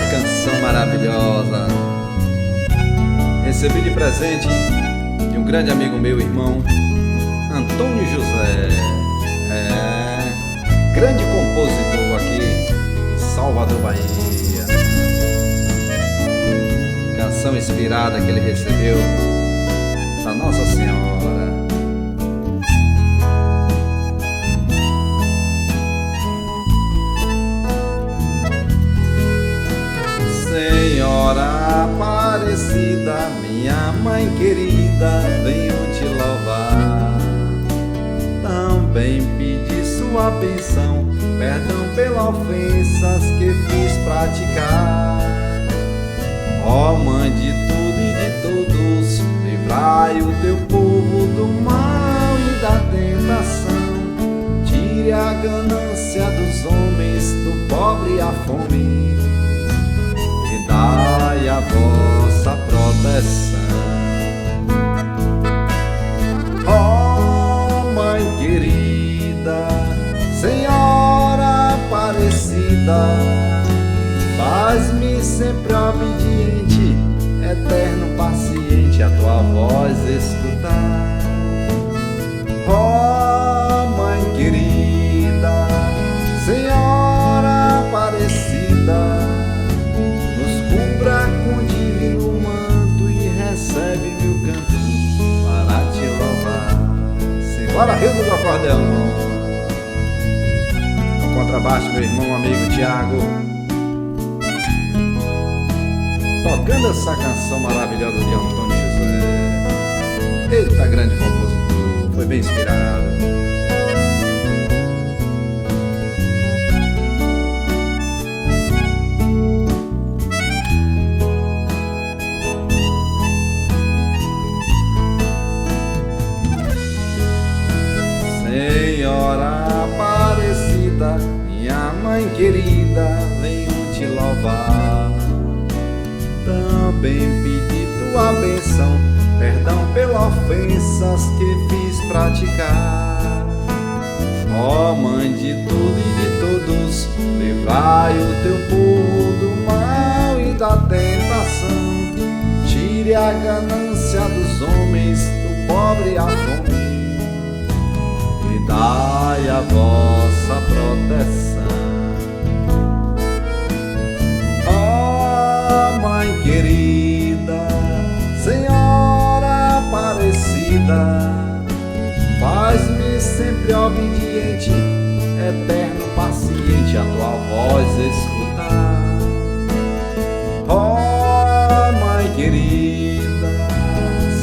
canção maravilhosa. Recebi de presente de um grande amigo meu, irmão Antônio José. Grande compositor aqui em Salvador, Bahia. Canção inspirada que ele recebeu da Nossa Senhora. Senhora Aparecida, minha mãe querida, venho te louvar. Também pedi sua bênção, perdão pelas ofensas que fiz praticar. Ó Mãe de tudo e de todos, livrai o teu povo do mal e da tentação. Tire a ganância dos homens, do pobre e a fome, dai a vossa proteção. Ó Mãe querida, Senhora Aparecida, faz-me sempre obediente, eterno paciente, a tua voz escutar. Ó Mãe querida, Senhora Aparecida, com divino manto e recebe meu canto para te louvar. Simbora, Rio do acordeão. No contrabaixo, meu irmão, amigo Tiago, tocando essa canção maravilhosa de Antônio José. Eita, grande compositor, foi bem inspirado. Senhora Aparecida, minha mãe querida, venho te louvar. Também pedi tua bênção, perdão pelas ofensas que fiz praticar. Ó Mãe de tudo e de todos, livrai o teu povo do mal e da tentação. Tire a ganância dos homens, do pobre e a fome, dai a vossa proteção. Ó Mãe querida, Senhora Aparecida, faz-me sempre obediente, eterno paciente, a tua voz escutar. Ó Mãe querida,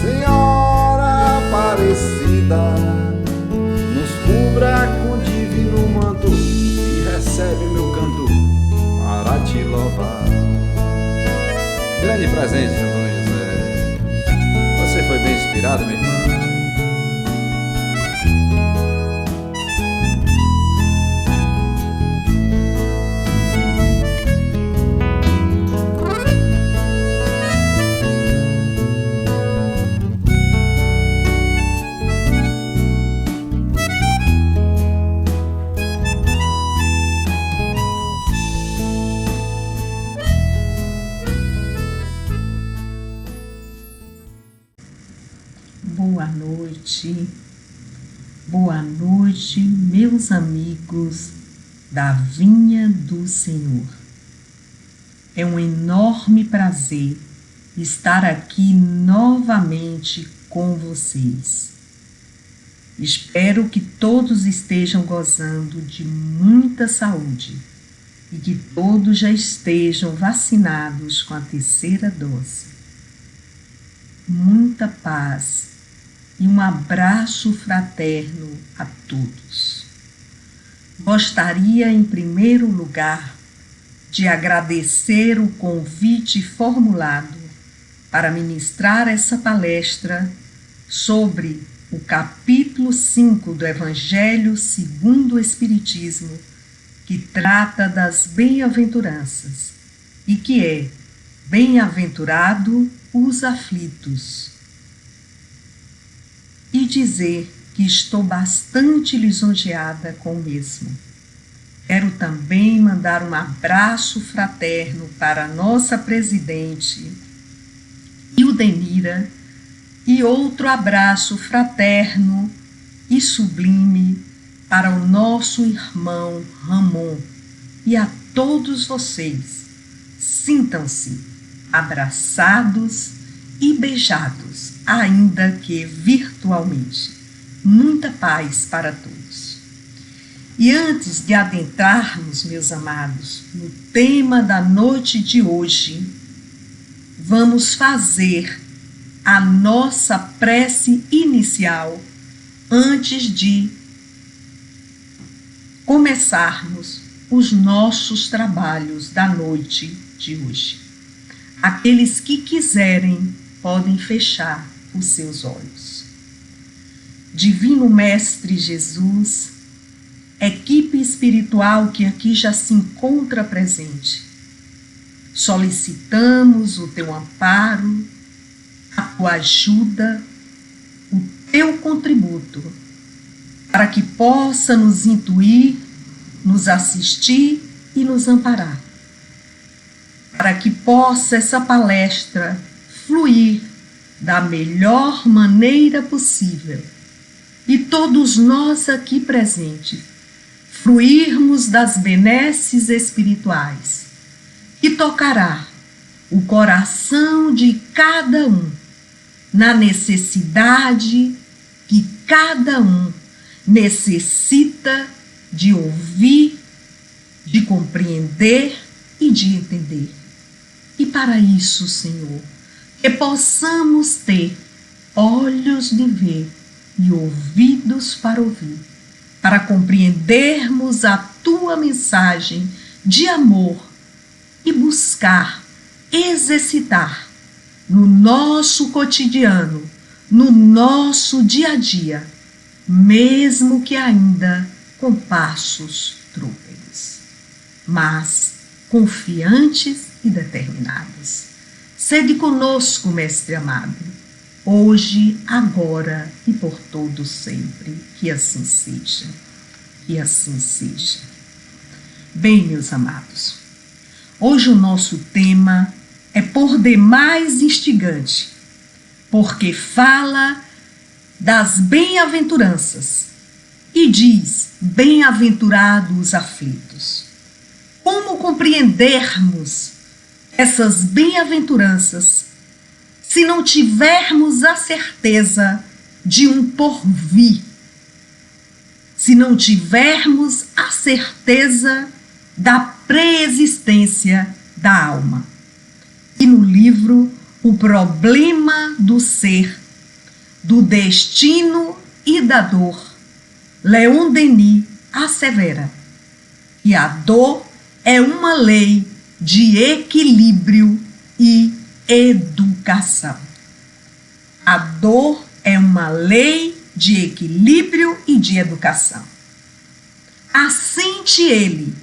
Senhora Aparecida, cubra com divino manto e recebe meu canto para te louvar. Grande presente, Antônio José. Você foi bem inspirado, meu irmão. Boa noite, meus amigos da Vinha do Senhor. É um enorme prazer estar aqui novamente com vocês. Espero que todos estejam gozando de muita saúde e que todos já estejam vacinados com a terceira dose. Muita paz e um abraço fraterno a todos. Gostaria, em primeiro lugar, de agradecer o convite formulado para ministrar essa palestra sobre o capítulo 5 do Evangelho segundo o Espiritismo, que trata das bem-aventuranças e que é: bem-aventurado os aflitos. E dizer que estou bastante lisonjeada com o mesmo. Quero também mandar um abraço fraterno para a nossa presidente, Ildenira, e outro abraço fraterno e sublime para o nosso irmão Ramon e a todos vocês. Sintam-se abraçados e beijados, ainda que virtualmente. Muita paz para todos. E antes de adentrarmos, meus amados, no tema da noite de hoje, vamos fazer a nossa prece inicial antes de começarmos os nossos trabalhos da noite de hoje. Aqueles que quiserem podem fechar os seus olhos. Divino Mestre Jesus, equipe espiritual que aqui já se encontra presente, solicitamos o teu amparo, a tua ajuda, o teu contributo, para que possa nos intuir, nos assistir e nos amparar. Para que possa essa palestra fluir da melhor maneira possível e todos nós aqui presentes fruirmos das benesses espirituais que tocará o coração de cada um na necessidade que cada um necessita de ouvir, de compreender e de entender. E para isso, Senhor, que possamos ter olhos de ver e ouvidos para ouvir, para compreendermos a tua mensagem de amor e buscar exercitar no nosso cotidiano, no nosso dia a dia, mesmo que ainda com passos trôpegos, mas confiantes e determinados. Sede conosco, Mestre amado, hoje, agora e por todo sempre. Que assim seja, que assim seja. Bem, meus amados, hoje o nosso tema é por demais instigante, porque fala das bem-aventuranças e diz: bem-aventurados os aflitos. Como compreendermos essas bem-aventuranças se não tivermos a certeza de um porvir? Se não tivermos a certeza da preexistência da alma? E no livro O Problema do Ser, do Destino e da Dor, Leon Denis assevera que a dor é uma lei de equilíbrio e educação. A dor é uma lei de equilíbrio e de educação. Assente ele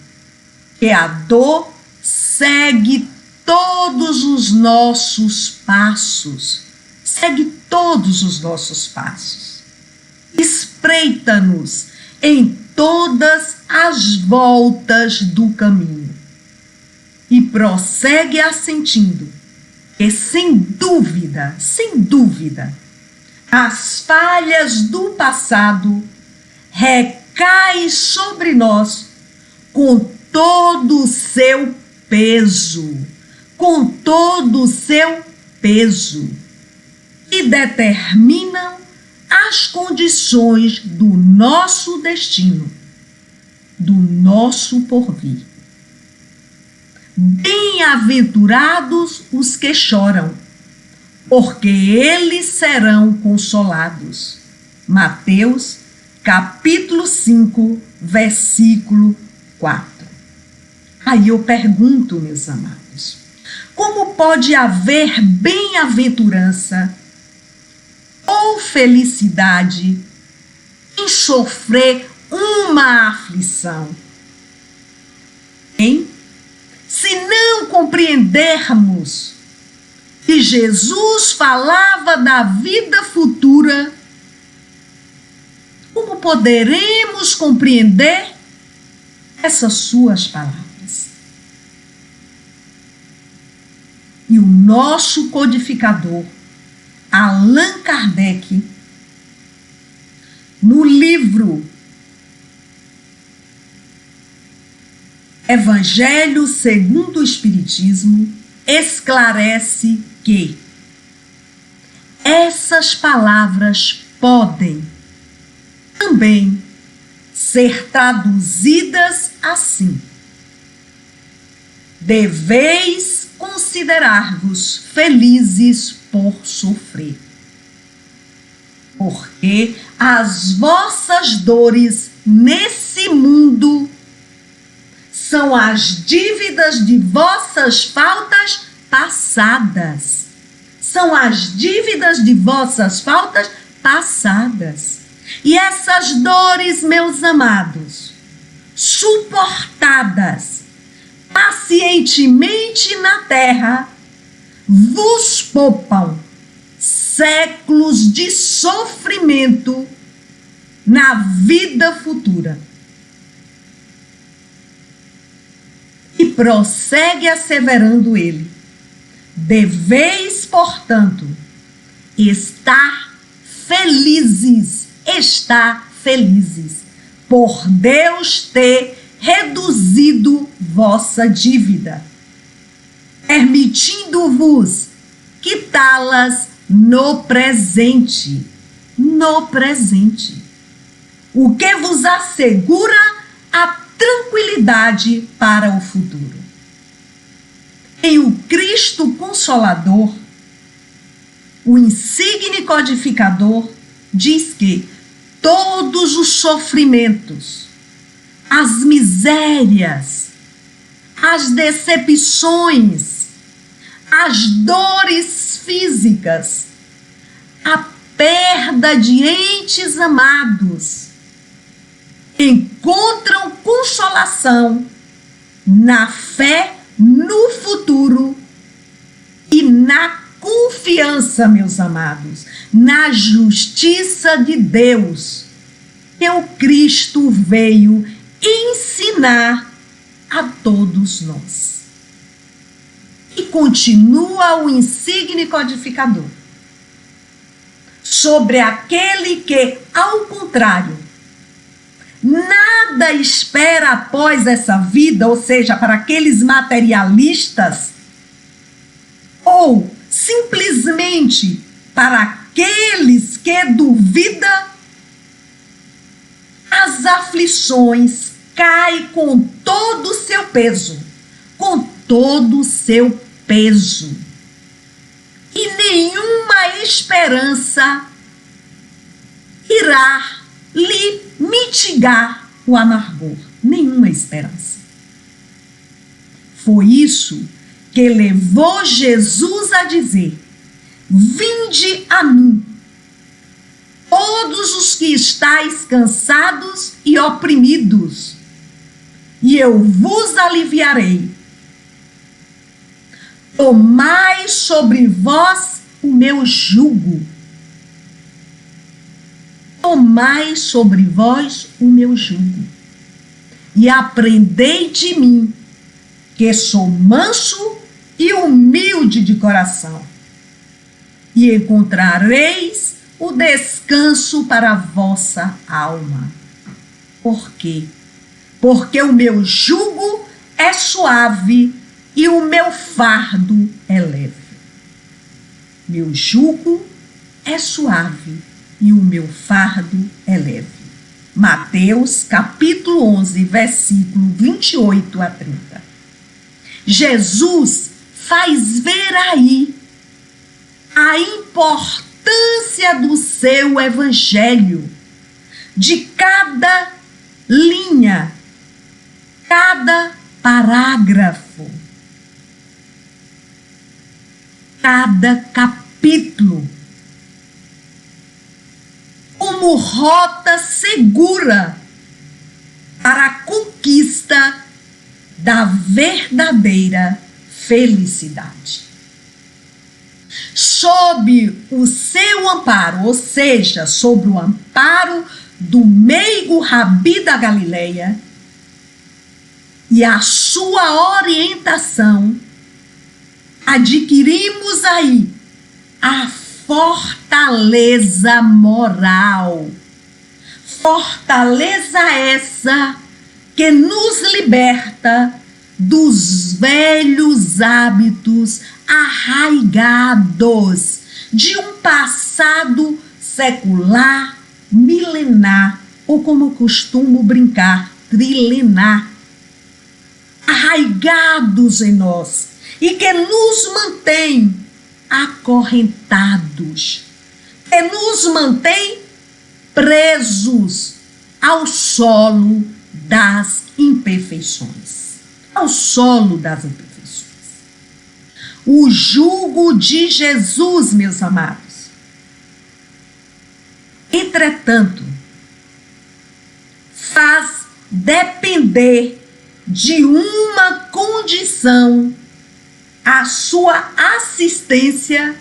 que a dor segue todos os nossos passos, espreita-nos em todas as voltas do caminho e prossegue assentindo que, sem dúvida, as falhas do passado recaem sobre nós com todo o seu peso, e determinam as condições do nosso destino, do nosso porvir. Bem-aventurados os que choram, porque eles serão consolados. Mateus, capítulo 5, versículo 4. Aí eu pergunto, meus amados, como pode haver bem-aventurança ou felicidade em sofrer uma aflição? Hein? Se não compreendermos que Jesus falava da vida futura, como poderemos compreender essas suas palavras. E o nosso codificador, Allan Kardec, no livro Evangelho segundo o Espiritismo, esclarece que essas palavras podem também ser traduzidas assim: deveis considerar-vos felizes por sofrer, porque as vossas dores nesse mundo são as dívidas de vossas faltas passadas. São as dívidas de vossas faltas passadas. E essas dores, meus amados, suportadas pacientemente na terra, vos poupam séculos de sofrimento na vida futura. E prossegue asseverando ele: deveis, portanto, estar felizes, por Deus ter reduzido vossa dívida, permitindo-vos quitá-las no presente. No presente. O que vos assegura a tranquilidade para o futuro. Em o Cristo Consolador, o insigne codificador diz que todos os sofrimentos, as misérias, as decepções, as dores físicas, a perda de entes amados, encontram consolação na fé no futuro e na confiança, meus amados, na justiça de Deus, que o Cristo veio ensinar a todos nós. E continua o insigne codificador sobre aquele que, ao contrário, nada espera após essa vida, ou seja, para aqueles materialistas, ou simplesmente para aqueles que duvidam, as aflições caem com todo o seu peso, com todo o seu peso. E nenhuma esperança irá lhe mitigar o amargor. Nenhuma esperança. Foi isso que levou Jesus a dizer: vinde a mim, todos os que estáis cansados e oprimidos, e eu vos aliviarei. Tomai sobre vós o meu jugo. Tomai sobre vós o meu jugo, e aprendei de mim, que sou manso e humilde de coração, e encontrareis o descanso para a vossa alma. Por quê? Porque o meu jugo é suave e o meu fardo é leve. Meu jugo é suave e o meu fardo é leve. Mateus capítulo 11, versículo 28 a 30. Jesus faz ver aí a importância do seu evangelho, de cada linha, cada parágrafo, cada capítulo, como rota segura para a conquista da verdadeira felicidade. Sob o seu amparo, ou seja, sob o amparo do meigo Rabi da Galileia, e a sua orientação, adquirimos aí a fortaleza moral. Fortaleza essa que nos liberta dos velhos hábitos arraigados de um passado secular, milenar, ou como costumo brincar, trilenar, arraigados em nós e que nos mantém acorrentados, que nos mantém presos ao solo das imperfeições, ao solo das imperfeições. O jugo de Jesus, meus amados, entretanto, faz depender de uma condição a sua assistência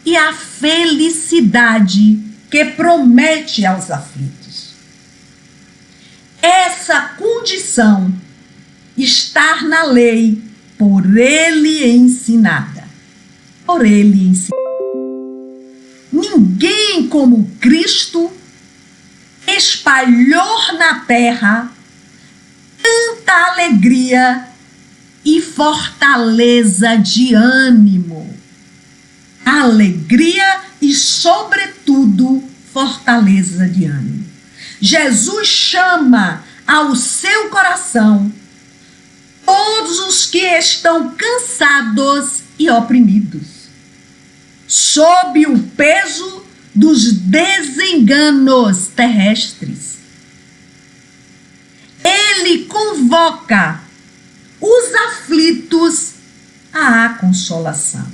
e a felicidade que promete aos aflitos. Essa condição está na lei por ele ensinada. Por ele ensinada. Ninguém como Cristo espalhou na terra tanta alegria e fortaleza de ânimo. Alegria e, sobretudo, fortaleza de ânimo. Jesus chama ao seu coração todos os que estão cansados e oprimidos, sob o peso dos desenganos terrestres. Ele convoca os aflitos à consolação.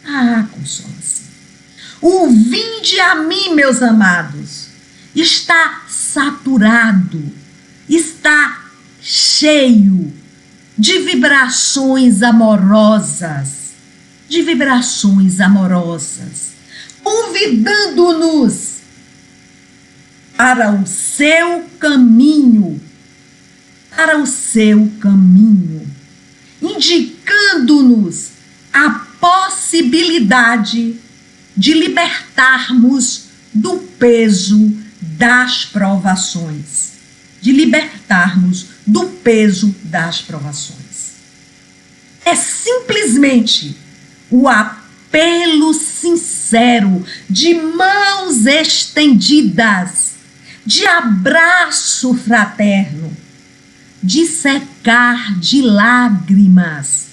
À consolação. O vinde a mim, meus amados, está saturado, está cheio de vibrações amorosas, convidando-nos para o seu caminho, indicando-nos a possibilidade de libertarmos do peso das provações. É simplesmente o apelo sincero de mãos estendidas, de abraço fraterno, de secar de lágrimas,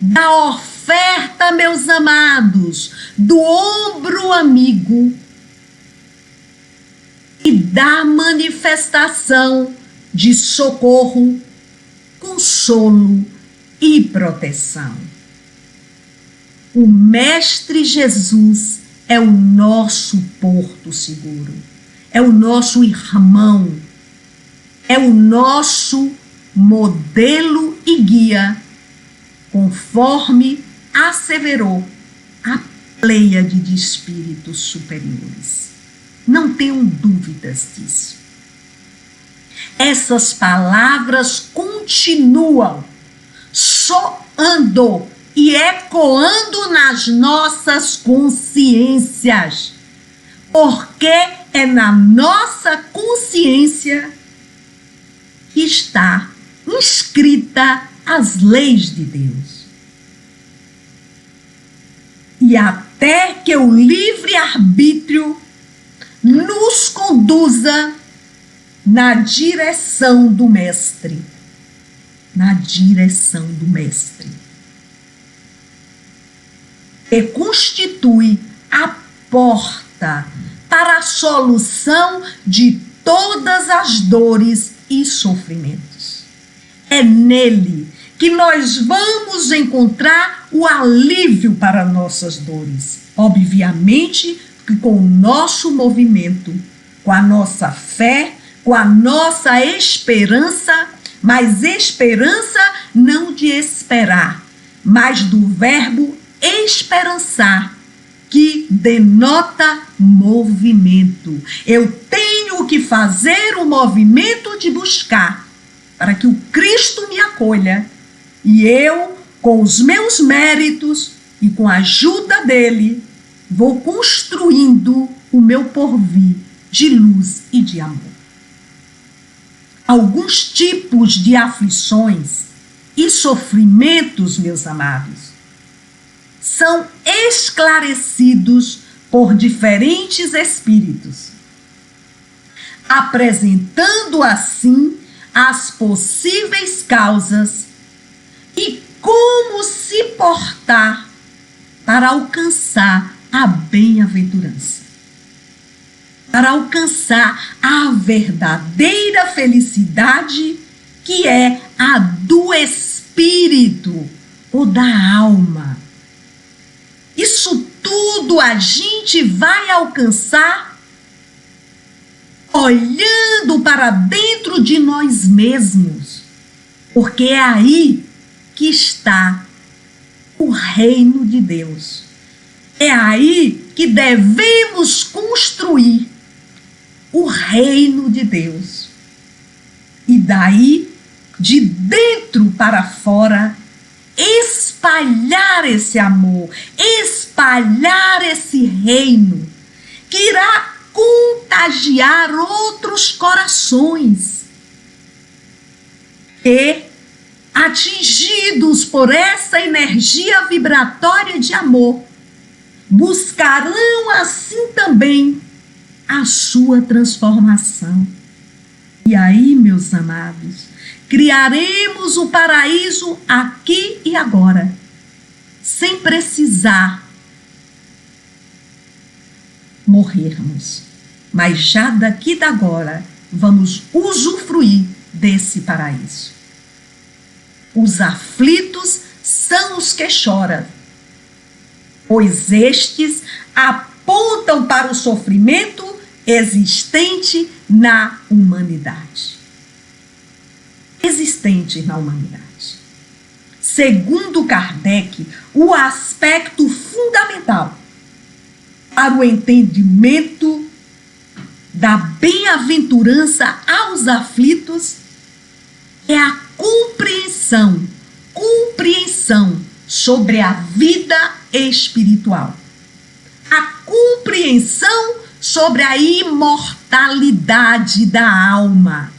da oferta, meus amados, do ombro amigo e da manifestação de socorro, consolo e proteção. O Mestre Jesus é o nosso porto seguro, é o nosso irmão, é o nosso modelo e guia, conforme asseverou a pleiade de espíritos superiores. Não tenham dúvidas disso. Essas palavras continuam soando e ecoando nas nossas consciências, porque é na nossa consciência que está inscrita as leis de Deus. E até que o livre-arbítrio nos conduza na direção do Mestre. E constitui a porta para a solução de todas as dores e sofrimentos. É nele que nós vamos encontrar o alívio para nossas dores. Obviamente que com o nosso movimento, com a nossa fé, com a nossa esperança, mas esperança não de esperar, mas do verbo esperançar, que denota movimento. Eu tenho que fazer o movimento de buscar, para que o Cristo me acolha e eu, com os meus méritos e com a ajuda dele, vou construindo o meu porvir de luz e de amor. Alguns tipos de aflições e sofrimentos, meus amados, são esclarecidos por diferentes espíritos, apresentando assim as possíveis causas e como se portar para alcançar a bem-aventurança, para alcançar a verdadeira felicidade, que é a do espírito ou da alma. Isso tudo a gente vai alcançar olhando para dentro de nós mesmos, porque é aí que está o reino de Deus. É aí que devemos construir o reino de Deus. E daí, de dentro para fora, espalhar esse amor, espalhar esse reino, que irá contagiar outros corações e, atingidos por essa energia vibratória de amor, buscarão assim também a sua transformação. E aí, meus amados, criaremos o paraíso aqui e agora, sem precisar morrermos. Mas já daqui da agora, vamos usufruir desse paraíso. Os aflitos são os que choram, pois estes apontam para o sofrimento existente na humanidade. Existente na humanidade. Segundo Kardec, o aspecto fundamental para o entendimento da bem-aventurança aos aflitos é a compreensão sobre a vida espiritual, a compreensão sobre a imortalidade da alma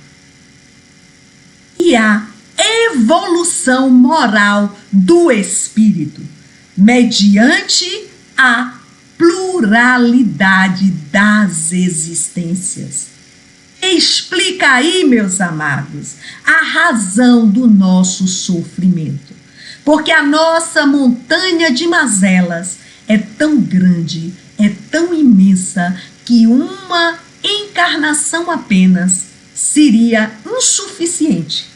e a evolução moral do espírito, mediante a pluralidade das existências. Explica aí, meus amados, a razão do nosso sofrimento. Porque a nossa montanha de mazelas é tão grande, é tão imensa, que uma encarnação apenas seria insuficiente.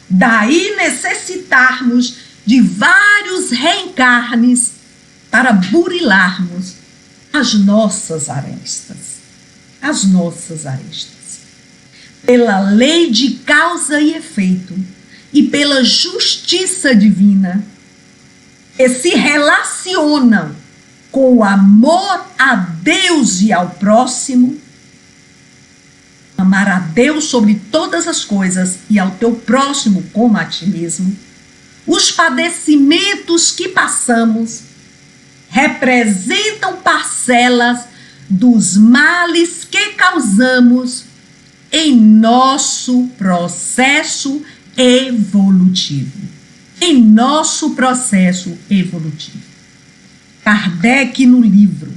Daí necessitarmos de vários reencarnes para burilarmos as nossas arestas. As nossas arestas. Pela lei de causa e efeito e pela justiça divina, que se relacionam com o amor a Deus e ao próximo, amar a Deus sobre todas as coisas e ao teu próximo como a ti mesmo, os padecimentos que passamos representam parcelas dos males que causamos em nosso processo evolutivo. Em nosso processo evolutivo. Kardec, no livro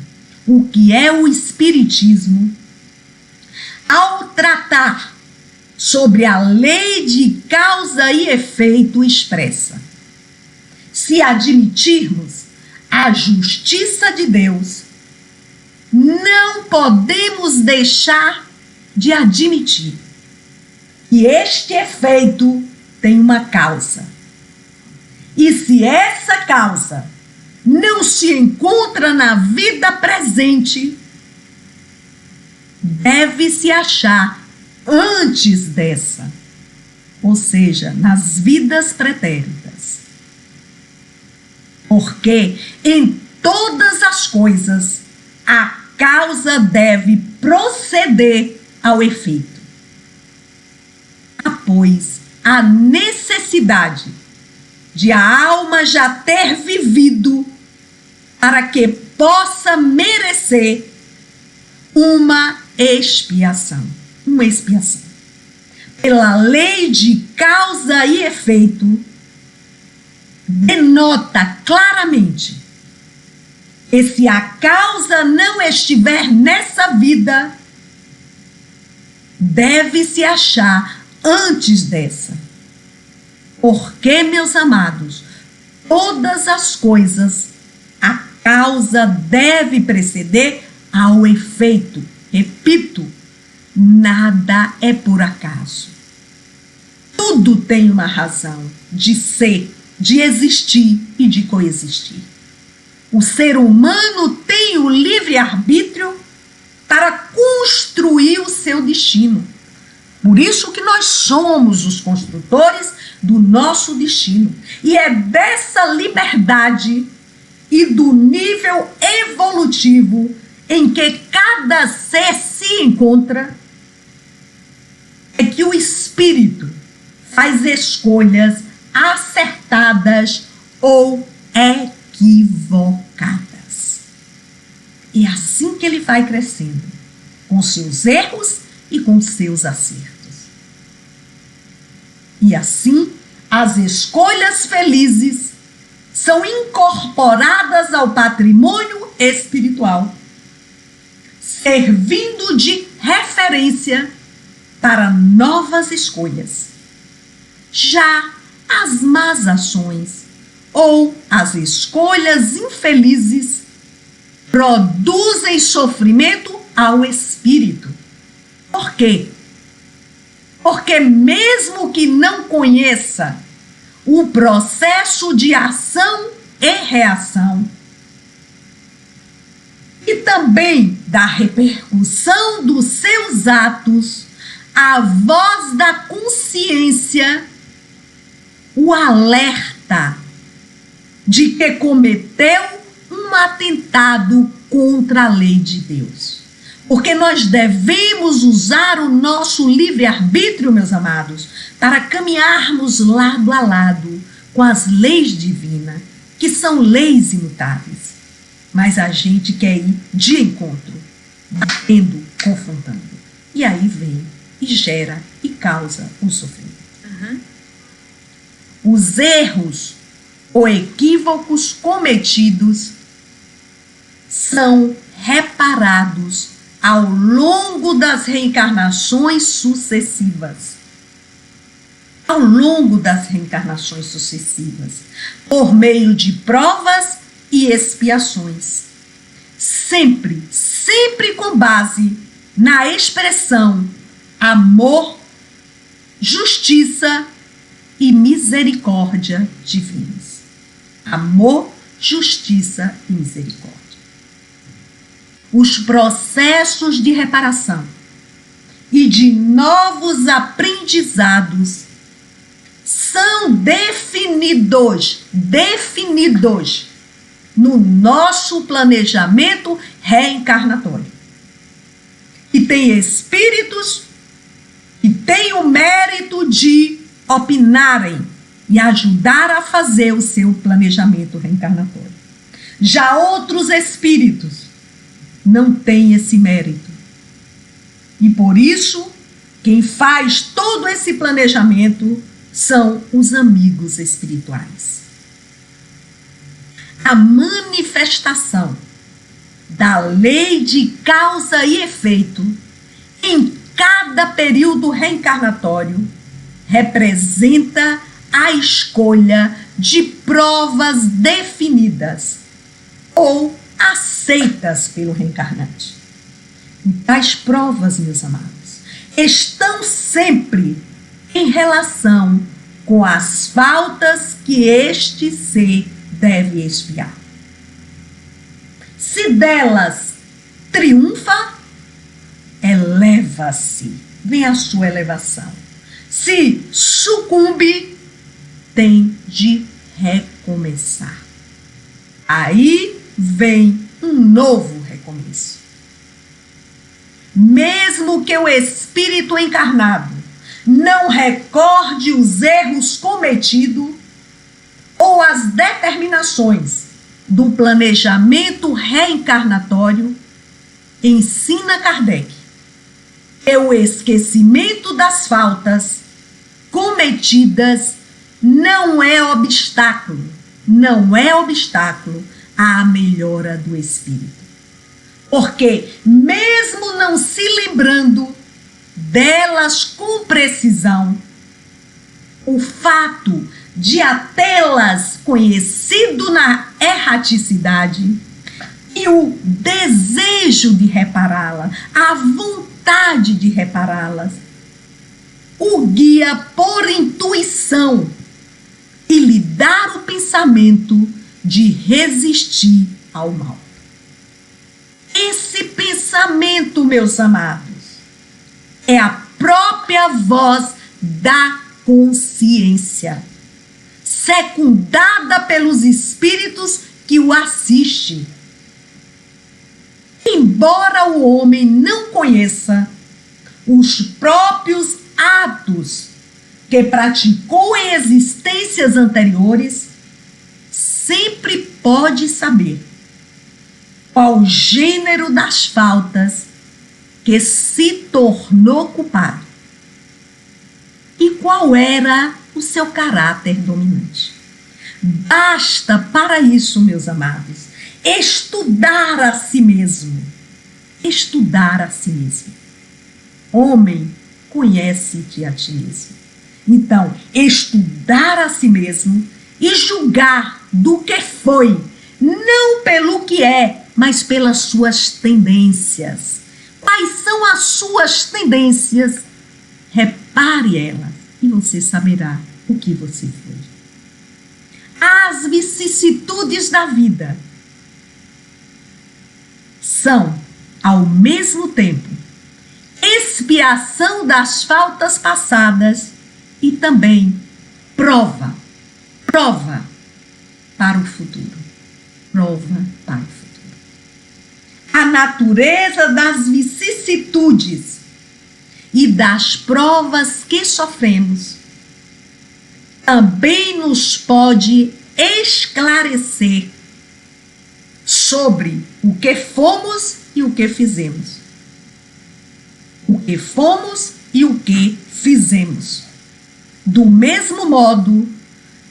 O que é o Espiritismo, ao tratar sobre a lei de causa e efeito, expressa: se admitirmos a justiça de Deus, não podemos deixar de admitir que este efeito tem uma causa. E se essa causa não se encontra na vida presente, deve se achar antes dessa, ou seja, nas vidas pretéritas. Porque em todas as coisas a causa deve proceder ao efeito. Há, pois, a necessidade de a alma já ter vivido para que possa merecer uma expiação. Uma expiação. Pela lei de causa e efeito, denota claramente que se a causa não estiver nessa vida, deve se achar antes dessa. Porque, meus amados, todas as coisas, a causa deve preceder ao efeito. Repito, nada é por acaso. Tudo tem uma razão de ser, de existir e de coexistir. O ser humano tem o livre-arbítrio para construir o seu destino. Por isso que nós somos os construtores do nosso destino. E é dessa liberdade e do nível evolutivo em que cada ser se encontra é que o espírito faz escolhas acertadas ou equivocadas. E assim que ele vai crescendo, com seus erros e com seus acertos. E assim, as escolhas felizes são incorporadas ao patrimônio espiritual, servindo de referência para novas escolhas. Já as más ações ou as escolhas infelizes produzem sofrimento ao espírito. Por quê? Porque mesmo que não conheça o processo de ação e reação, e também da repercussão dos seus atos, a voz da consciência o alerta de que cometeu um atentado contra a lei de Deus. Porque nós devemos usar o nosso livre-arbítrio, meus amados, para caminharmos lado a lado com as leis divinas, que são leis imutáveis. Mas a gente quer ir de encontro, batendo, confrontando. E aí vem e gera e causa o sofrimento. Os erros ou equívocos cometidos são reparados ao longo das reencarnações sucessivas. Ao longo das reencarnações sucessivas, por meio de provas e expiações. Sempre com base na expressão amor, justiça e misericórdia divinas. Amor, justiça e misericórdia. Os processos de reparação e de novos aprendizados são definidos no nosso planejamento reencarnatório. E tem espíritos que têm o mérito de opinarem e ajudar a fazer o seu planejamento reencarnatório. Já outros espíritos não têm esse mérito. E por isso, quem faz todo esse planejamento são os amigos espirituais. A manifestação da lei de causa e efeito em cada período reencarnatório representa a escolha de provas definidas ou aceitas pelo reencarnante. E tais provas, meus amados, estão sempre em relação com as faltas que este ser deve expiar. Se delas triunfa, eleva-se, vem a sua elevação. Se sucumbe, tem de recomeçar. Aí vem um novo recomeço. Mesmo que o espírito encarnado não recorde os erros cometidos ou as determinações do planejamento reencarnatório, ensina Kardec que o esquecimento das faltas cometidas não é obstáculo à melhora do espírito. Porque, mesmo não se lembrando delas com precisão, o fato de a tê-las conhecido na erraticidade e o desejo de repará-la, a vontade de repará-las, o guia por intuição e lhe dar o pensamento de resistir ao mal. Esse pensamento, meus amados, é a própria voz da consciência, secundada pelos espíritos que o assistem. Embora o homem não conheça os próprios atos que praticou em existências anteriores, sempre pode saber qual o gênero das faltas que se tornou culpado e qual era o seu caráter dominante. Basta para isso, meus amados, estudar a si mesmo. Estudar a si mesmo. Homem, conhece-te a ti mesmo. Então, estudar a si mesmo e julgar do que foi, não pelo que é, mas pelas suas tendências. Quais são as suas tendências? Repare elas e você saberá o que você foi. As vicissitudes da vida são, ao mesmo tempo, expiação das faltas passadas e também prova para o futuro. Prova para o futuro. A natureza das vicissitudes e das provas que sofremos também nos pode esclarecer sobre o que fomos e o que fizemos. O que fomos e o que fizemos. Do mesmo modo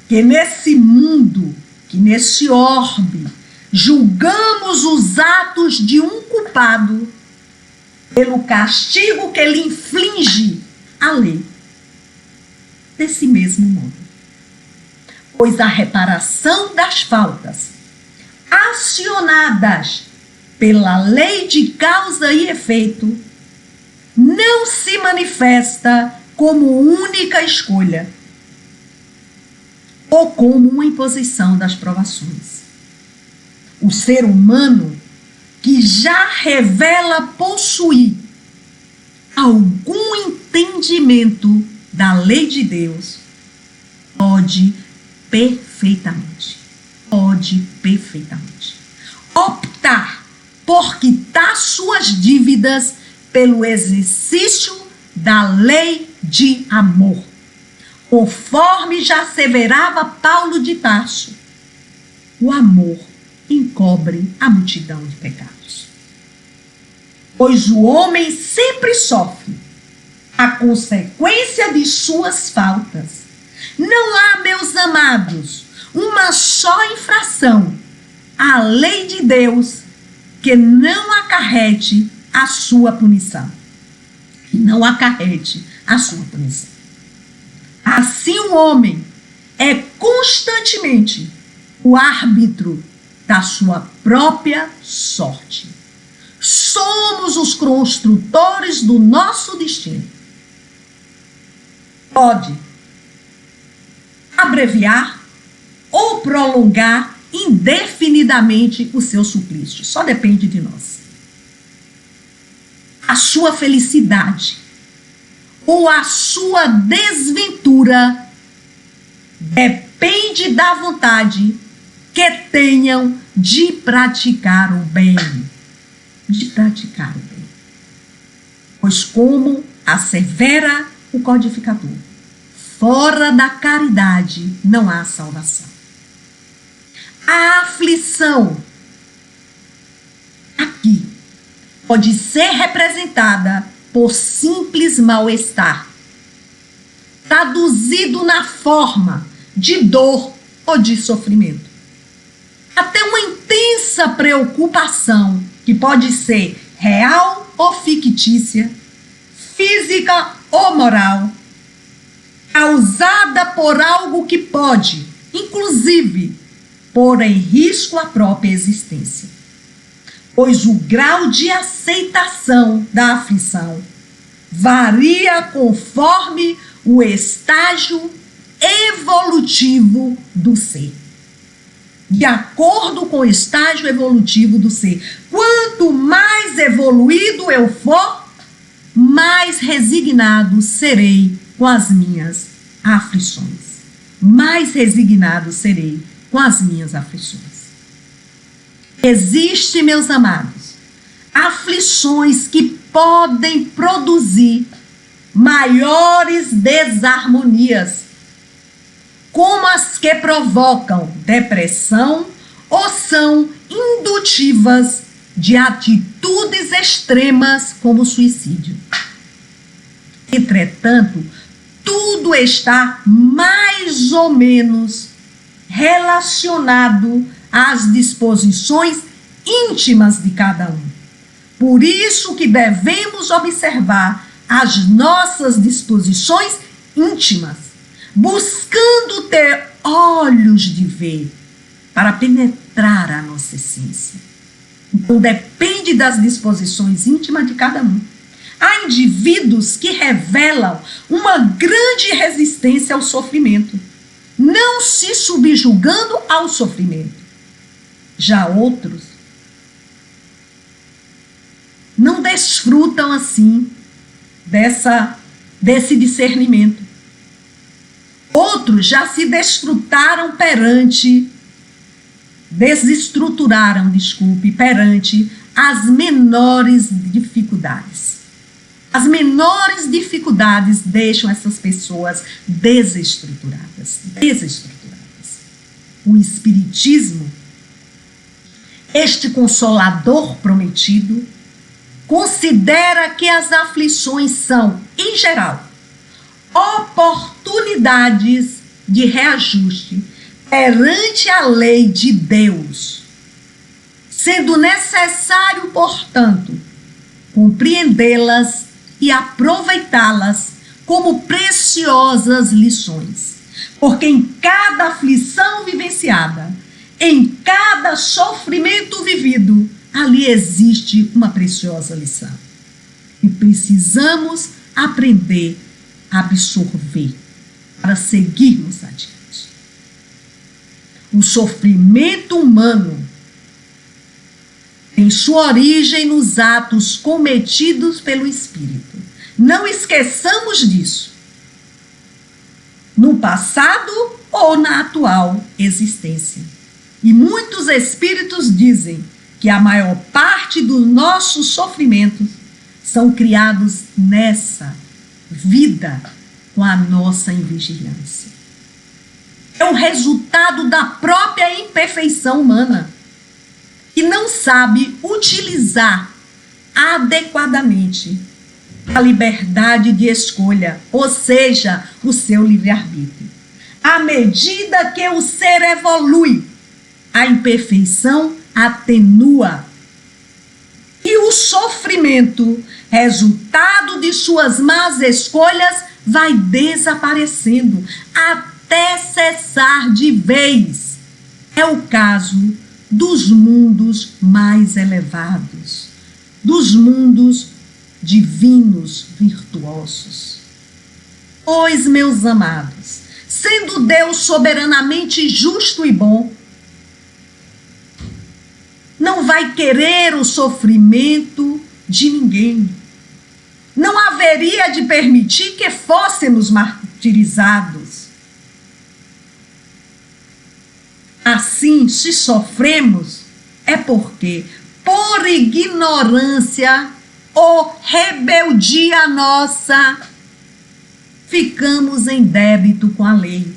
que nesse mundo, que nesse orbe, julgamos os atos de um culpado pelo castigo que lhe inflige a lei. Desse mesmo modo. Pois a reparação das faltas acionadas pela lei de causa e efeito não se manifesta como única escolha ou como uma imposição das provações. O ser humano que já revela possuir algum entendimento da lei de Deus pode perfeitamente optar por quitar suas dívidas pelo exercício da lei de amor, conforme já asseverava Paulo de Tarso. O amor encobre a multidão de pecados. Pois o homem sempre sofre a consequência de suas faltas. Não há, meus amados, uma só infração à lei de Deus que não acarrete a sua punição. Não acarrete a sua punição. Assim o homem é constantemente o árbitro da sua própria sorte. Somos os construtores do nosso destino. Pode abreviar ou prolongar indefinidamente o seu suplício. Só depende de nós. A sua felicidade ou a sua desventura depende da vontade que tenham de praticar o bem. De praticar o bem. Pois como assevera o codificador. Fora da caridade não há salvação. A aflição aqui pode ser representada por simples mal-estar, traduzido na forma de dor ou de sofrimento. Até uma intensa preocupação, que pode ser real ou fictícia, física ou moral, causada por algo que pode, inclusive, pôr em risco a própria existência. Pois o grau de aceitação da aflição varia conforme o estágio evolutivo do ser. De acordo com o estágio evolutivo do ser. Quanto mais evoluído eu for, mais resignado serei com as minhas aflições. Mais resignado serei com as minhas aflições. Existem, meus amados, aflições que podem produzir maiores desarmonias, como as que provocam depressão ou são indutivas de atitudes extremas como suicídio. Entretanto, tudo está mais ou menos relacionado às disposições íntimas de cada um. Por isso que devemos observar as nossas disposições íntimas, buscando ter olhos de ver para penetrar a nossa essência. Então, depende das disposições íntimas de cada um. Há indivíduos que revelam uma grande resistência ao sofrimento, não se subjugando ao sofrimento. Já outros não desfrutam assim desse discernimento. Outros já se desestruturaram perante as menores dificuldades. As menores dificuldades deixam essas pessoas desestruturadas. O Espiritismo, este consolador prometido, considera que as aflições são, em geral, oportunidades de reajuste perante a lei de Deus, sendo necessário, portanto, compreendê-las e aproveitá-las como preciosas lições, porque em cada aflição vivenciada, em cada sofrimento vivido, ali existe uma preciosa lição. E precisamos aprender a absorver para seguirmos adiante. O sofrimento humano tem sua origem nos atos cometidos pelo espírito. Não esqueçamos disso. No passado ou na atual existência. E muitos espíritos dizem que a maior parte dos nossos sofrimentos são criados nessa vida com a nossa invigilância. É o resultado da própria imperfeição humana, que não sabe utilizar adequadamente a liberdade de escolha, ou seja, o seu livre-arbítrio. À medida que o ser evolui, a imperfeição atenua. E o sofrimento, resultado de suas más escolhas, vai desaparecendo até cessar de vez. É o caso dos mundos mais elevados, dos mundos divinos, virtuosos. Pois, meus amados, sendo Deus soberanamente justo e bom, não vai querer o sofrimento de ninguém. Não haveria de permitir que fôssemos martirizados. Assim, se sofremos, é porque, por ignorância ou rebeldia nossa, ficamos em débito com a lei.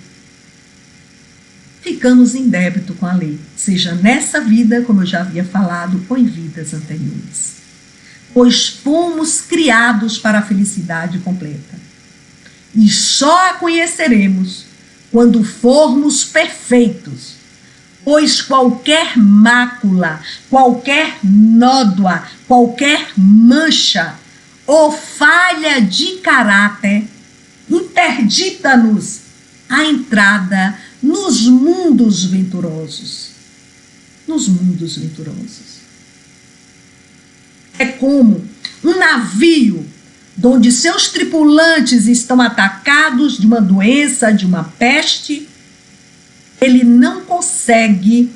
Ficamos em débito com a lei, seja nessa vida, como eu já havia falado, ou em vidas anteriores. Pois fomos criados para a felicidade completa. E só a conheceremos quando formos perfeitos, pois qualquer mácula, qualquer nódoa, qualquer mancha ou falha de caráter interdita-nos a entrada nos mundos venturosos. Nos mundos venturosos. É como um navio onde seus tripulantes estão atacados de uma doença, de uma peste, ele não consegue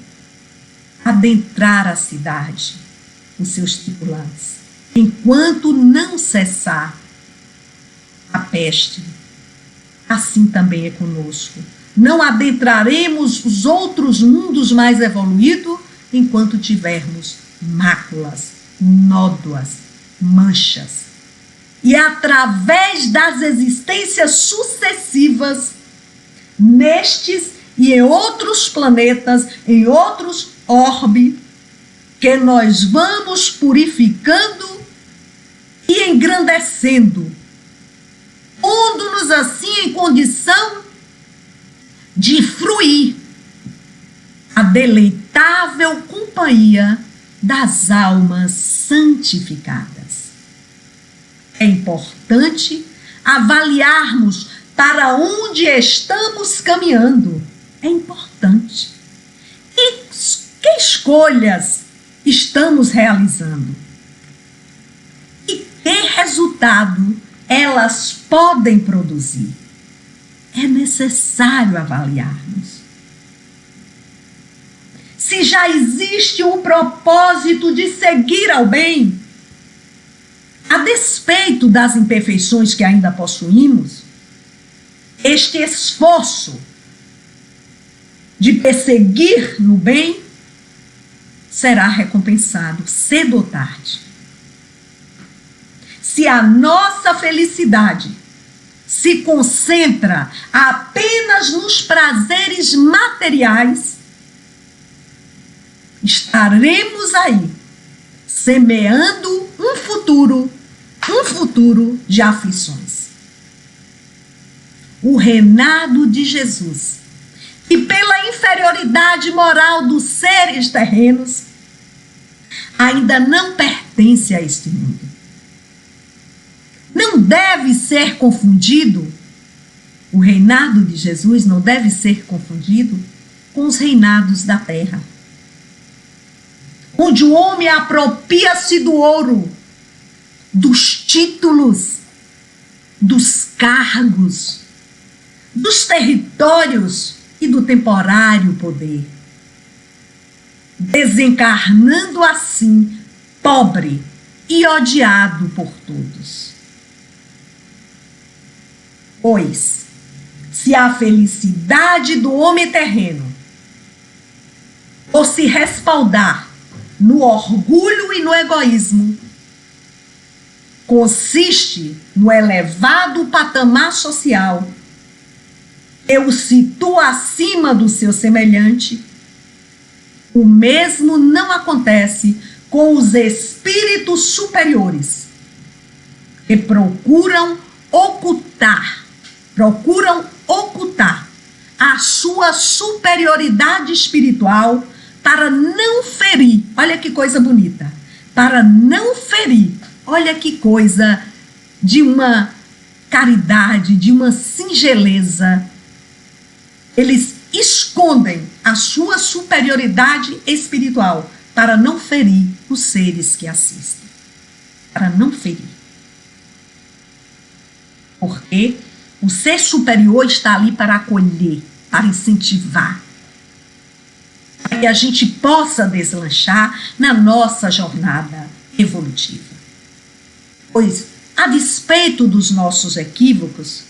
adentrar a cidade, os seus tripulantes, enquanto não cessar a peste. Assim também é conosco. Não adentraremos os outros mundos mais evoluídos enquanto tivermos máculas, nódoas, manchas. E através das existências sucessivas, nestes e em outros planetas, em outros orbes, que nós vamos purificando e engrandecendo, pondo-nos assim em condição de fruir a deleitável companhia das almas santificadas. É importante avaliarmos para onde estamos caminhando. É importante. E que escolhas estamos realizando? E que resultado elas podem produzir? É necessário avaliarmos. Se já existe um propósito de seguir ao bem, a despeito das imperfeições que ainda possuímos, este esforço de perseguir no bem será recompensado cedo ou tarde. Se a nossa felicidade se concentra apenas nos prazeres materiais, estaremos aí semeando um futuro de aflições. O reinado de Jesus, que pela inferioridade moral dos seres terrenos, ainda não pertence a este mundo. Não deve ser confundido, o reinado de Jesus não deve ser confundido com os reinados da terra, onde o homem apropria-se do ouro, dos títulos, dos cargos, dos territórios e do temporário poder, desencarnando assim pobre e odiado por todos. Pois, se a felicidade do homem terreno ou se respaldar no orgulho e no egoísmo, consiste no elevado patamar social que o situa acima do seu semelhante, o mesmo não acontece com os espíritos superiores, que procuram ocultar a sua superioridade espiritual para não ferir, olha que coisa bonita, para não ferir, olha que coisa de uma caridade, de uma singeleza. Eles escondem a sua superioridade espiritual para não ferir os seres que assistem, para não ferir. Porque o ser superior está ali para acolher, para incentivar, para que a gente possa deslanchar na nossa jornada evolutiva. Pois, a despeito dos nossos equívocos,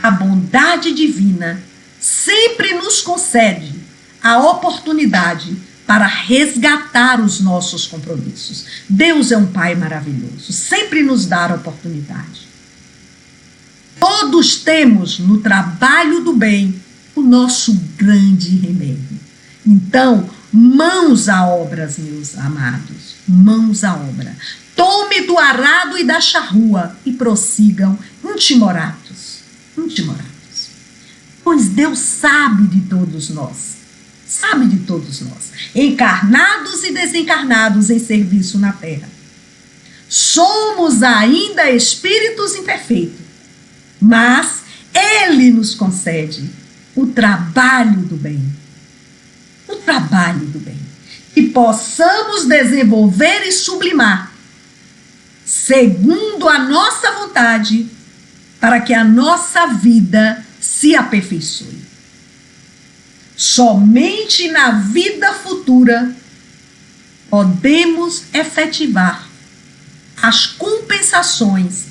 a bondade divina sempre nos concede a oportunidade para resgatar os nossos compromissos. Deus é um Pai maravilhoso, sempre nos dá a oportunidade. Todos temos no trabalho do bem o nosso grande remédio. Então, mãos à obra, meus amados, mãos à obra. Tome do arado e da charrua e prossigam intimoratos, intimoratos. Pois Deus sabe de todos nós, encarnados e desencarnados em serviço na terra. Somos ainda espíritos imperfeitos, mas Ele nos concede o trabalho do bem. O trabalho do bem. Que possamos desenvolver e sublimar, segundo a nossa vontade, para que a nossa vida se aperfeiçoe. Somente na vida futura podemos efetivar as compensações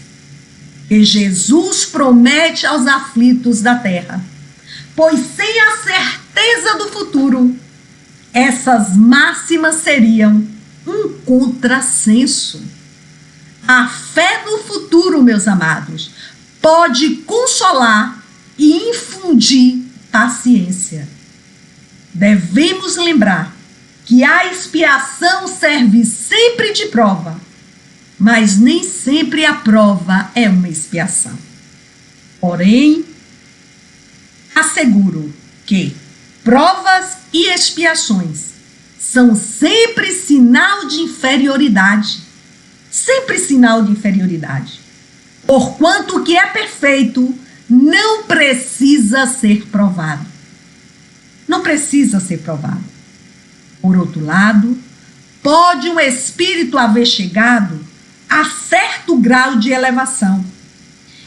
que Jesus promete aos aflitos da terra, pois sem a certeza do futuro, essas máximas seriam um contrassenso. A fé no futuro, meus amados, pode consolar e infundir paciência. Devemos lembrar que a expiação serve sempre de prova, mas nem sempre a prova é uma expiação. Porém, asseguro que provas e expiações são sempre sinal de inferioridade. Sempre sinal de inferioridade. Porquanto o que é perfeito não precisa ser provado. Não precisa ser provado. Por outro lado, pode um espírito haver chegado a certo grau de elevação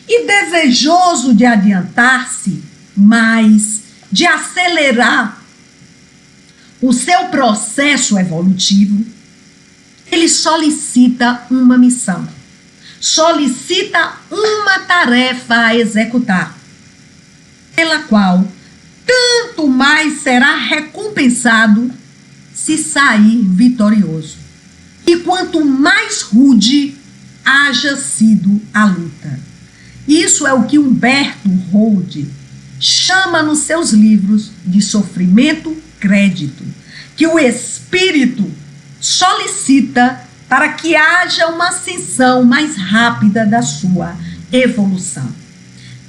e desejoso de adiantar-se mais, de acelerar o seu processo evolutivo, ele solicita uma missão, solicita uma tarefa a executar, pela qual tanto mais será recompensado se sair vitorioso. E quanto mais rude haja sido a luta. Isso é o que Humberto Holde chama nos seus livros de sofrimento-crédito, que o espírito solicita para que haja uma ascensão mais rápida da sua evolução.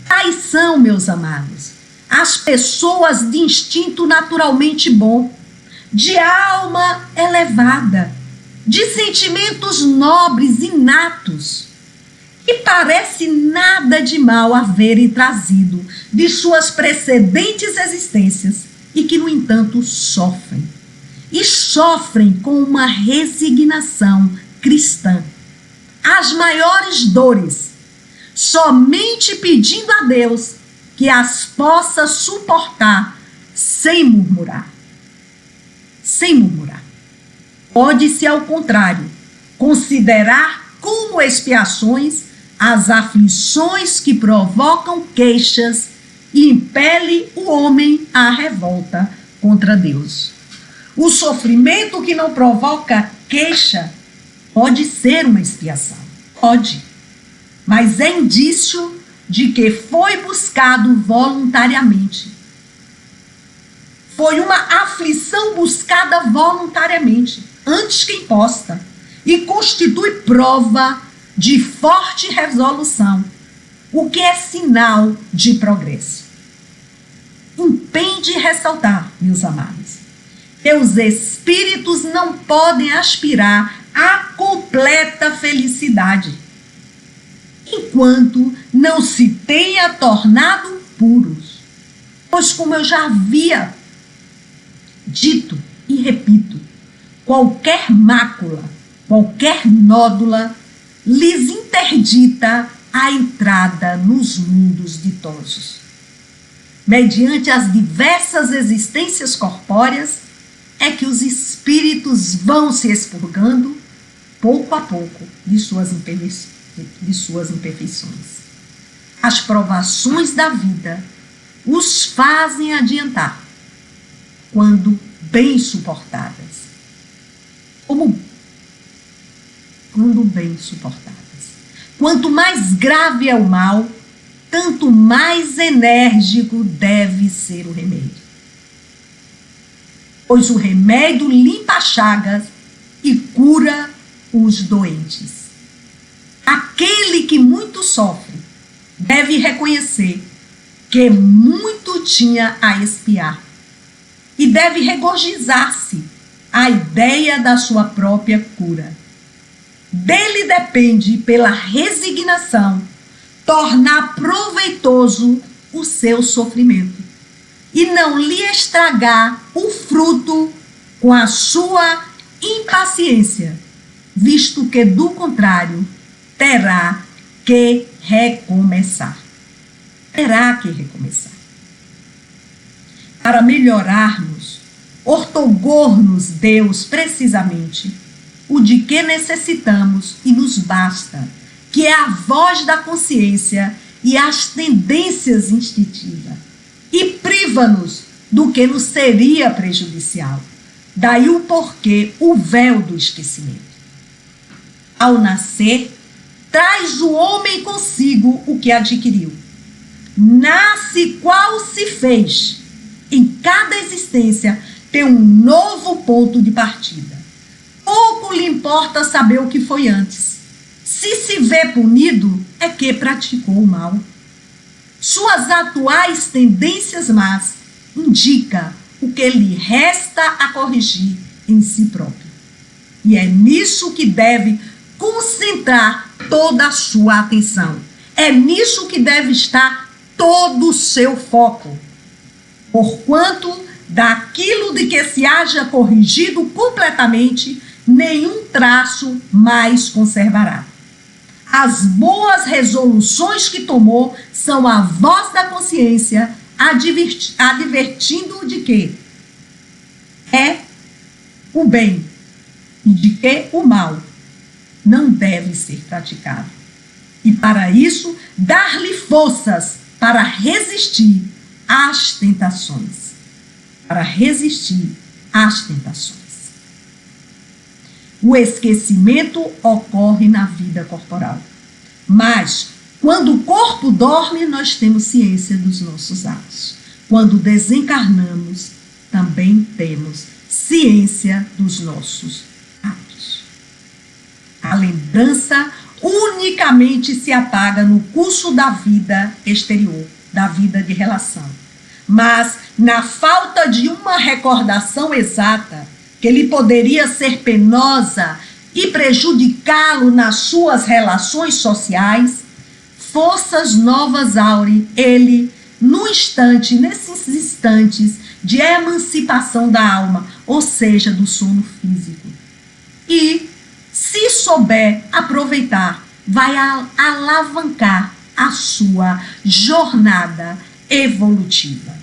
Tais são, meus amados, as pessoas de instinto naturalmente bom, de alma elevada, de sentimentos nobres inatos, que parece nada de mal haverem trazido de suas precedentes existências e que, no entanto, sofrem. E sofrem com uma resignação cristã as maiores dores, somente pedindo a Deus que as possa suportar sem murmurar. Sem murmurar. Pode-se, ao contrário, considerar como expiações as aflições que provocam queixas e impelem o homem à revolta contra Deus. O sofrimento que não provoca queixa pode ser uma expiação. Pode. Mas é indício de que foi buscado voluntariamente. Foi uma aflição buscada voluntariamente, antes que imposta, e constitui prova de forte resolução, o que é sinal de progresso. Impende ressaltar, meus amados, que os espíritos não podem aspirar à completa felicidade, enquanto não se tenha tornado puros. Pois, como eu já havia dito e repito, qualquer mácula, qualquer nódula lhes interdita a entrada nos mundos ditosos. Mediante as diversas existências corpóreas, é que os espíritos vão se expurgando, pouco a pouco, de suas imperfeições. As provações da vida os fazem adiantar, quando bem suportadas. Quando bem suportadas. Quanto mais grave é o mal, tanto mais enérgico deve ser o remédio. Pois o remédio limpa as chagas e cura os doentes. Aquele que muito sofre deve reconhecer que muito tinha a expiar e deve regozijar-se à ideia da sua própria cura. Dele depende, pela resignação, tornar proveitoso o seu sofrimento e não lhe estragar o fruto com a sua impaciência, visto que, do contrário, terá que recomeçar. Terá que recomeçar. Para melhorarmos, ortogou-nos Deus precisamente o de que necessitamos e nos basta, que é a voz da consciência e as tendências instintivas, e priva-nos do que nos seria prejudicial. Daí o porquê, o véu do esquecimento. Ao nascer, traz o homem consigo o que adquiriu. Nasce qual se fez. Em cada existência tem um novo ponto de partida. Pouco lhe importa saber o que foi antes. Se vê punido, é que praticou o mal. Suas atuais tendências más indica o que lhe resta a corrigir em si próprio. E é nisso que deve concentrar toda a sua atenção. É nisso que deve estar todo o seu foco. Porquanto, daquilo de que se haja corrigido completamente, nenhum traço mais conservará. As boas resoluções que tomou são a voz da consciência advertindo-o de que é o bem e de que o mal não deve ser praticado. E para isso, dar-lhe forças para resistir às tentações. Para resistir às tentações. O esquecimento ocorre na vida corporal. Mas, quando o corpo dorme, nós temos ciência dos nossos atos. Quando desencarnamos, também temos ciência dos nossos atos. A lembrança unicamente se apaga no curso da vida exterior, da vida de relação. Mas, na falta de uma recordação exata, que lhe poderia ser penosa e prejudicá-lo nas suas relações sociais, forças novas aure ele nesses instantes de emancipação da alma, ou seja, do sono físico. E, se souber aproveitar, vai alavancar a sua jornada evolutiva.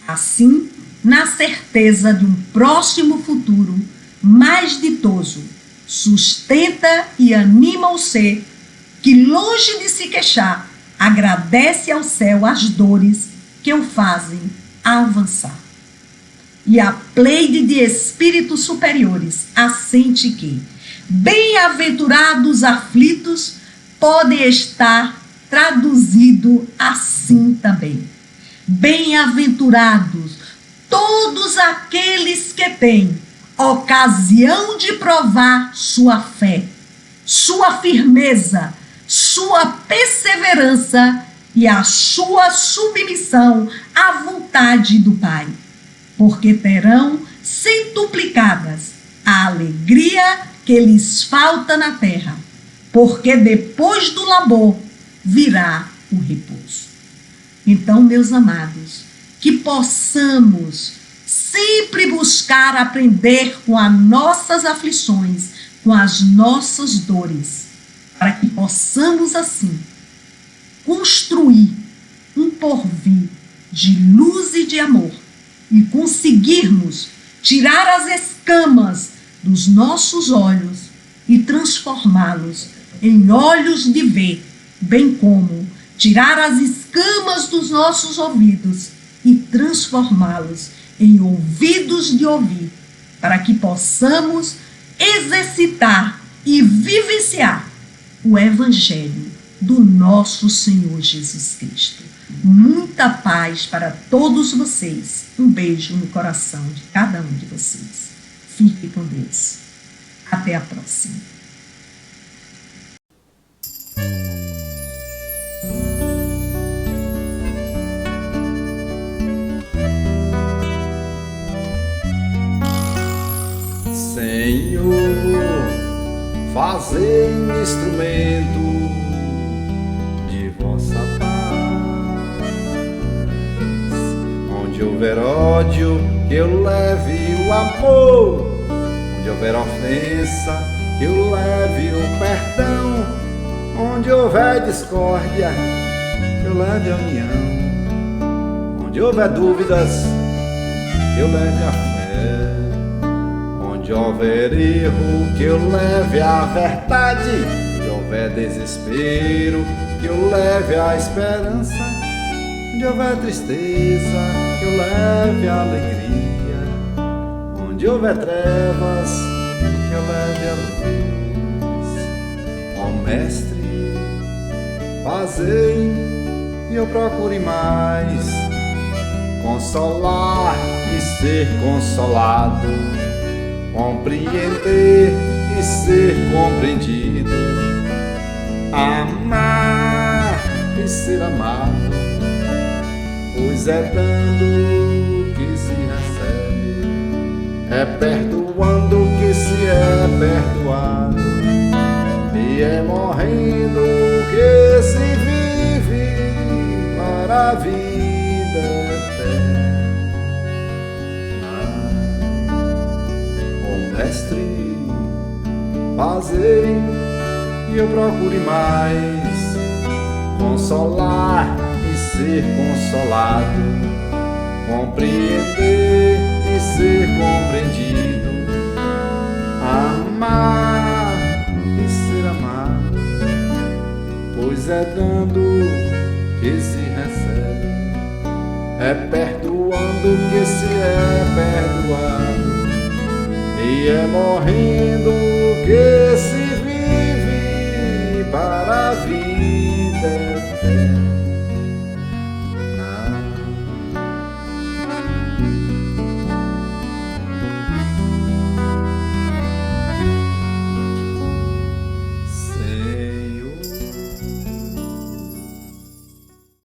Assim, na certeza de um próximo futuro mais ditoso, sustenta e anima o ser que, longe de se queixar, agradece ao céu as dores que o fazem avançar. E a pleide de espíritos superiores assente que bem-aventurados aflitos pode estar traduzido assim também. Bem-aventurados todos aqueles que têm ocasião de provar sua fé, sua firmeza, sua perseverança e a sua submissão à vontade do Pai, porque terão centuplicadas a alegria que lhes falta na terra, porque depois do labor virá o repouso. Então, meus amados, que possamos sempre buscar aprender com as nossas aflições, com as nossas dores, para que possamos, assim, construir um porvir de luz e de amor e conseguirmos tirar as escamas dos nossos olhos e transformá-los em olhos de ver, bem como tirar as escamas dos nossos ouvidos e transformá-los em ouvidos de ouvir, para que possamos exercitar e vivenciar o Evangelho do nosso Senhor Jesus Cristo. Muita paz para todos vocês. Um beijo no coração de cada um de vocês. Fique com Deus. Até a próxima. Senhor, fazei-me instrumento de vossa paz. Onde houver ódio, que eu leve o amor. Onde houver ofensa, que eu leve o perdão. Onde houver discórdia, que eu leve a união. Onde houver dúvidas, que eu leve a fé. Onde houver erro, que eu leve a verdade. Onde houver desespero, que eu leve a esperança. Onde houver tristeza, que eu leve a alegria. Onde houver trevas, que eu leve a luz. Ó Mestre, fazei e eu procure mais consolar e ser consolado, compreender e ser compreendido, amar e ser amado, pois é dando que se recebe, é perdoando que se é perdoado, e é morrendo que se vive para a vida eterna. Mestre, fazei e eu procure mais consolar e ser consolado, compreender e ser compreendido, amar e ser amado, pois é dando que se recebe, é perdoando que se é perdoado, e é morrendo